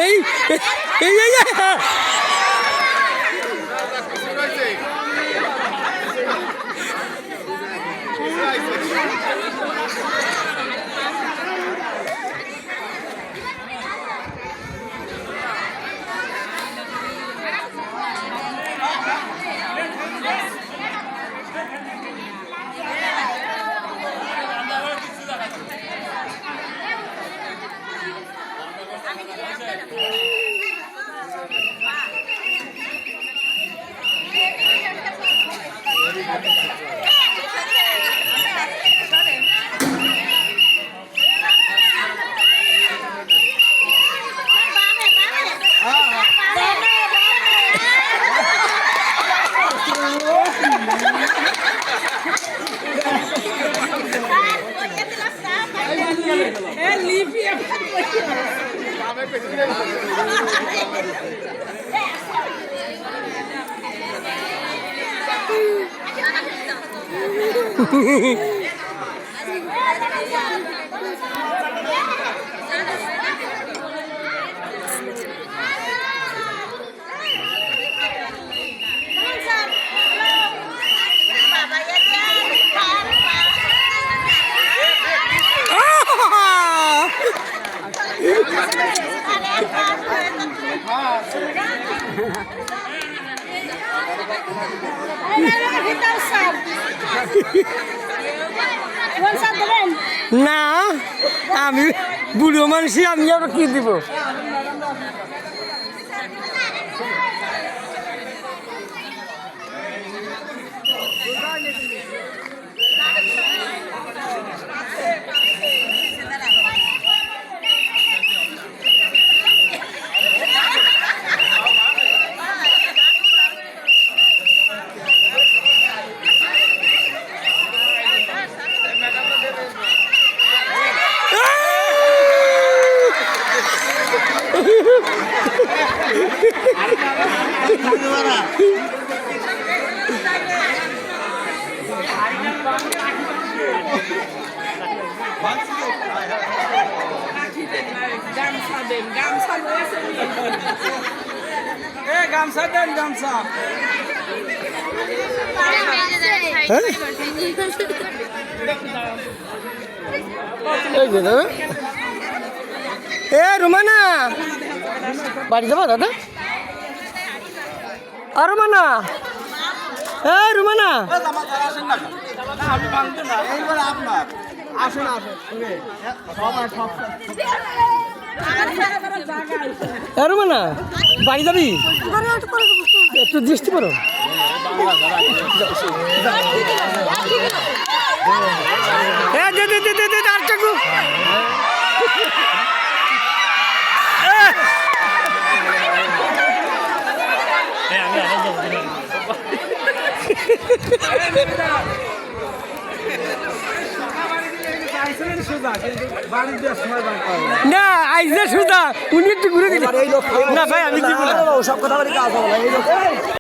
এই এই এই না আমি বুড়ো মানুষই আমি আর কি দিব গামছা দেন গামছা এ রুমানা বাড়ি যাবা দাদা আর রুমানা এ রুমানা আসেন রুমানা বাড়ি যাবি একটু দৃষ্টি করো না আইসে সুদা উনি একটু ঘুরে দিলেন না ভাই আমি কি বলবো সব কথা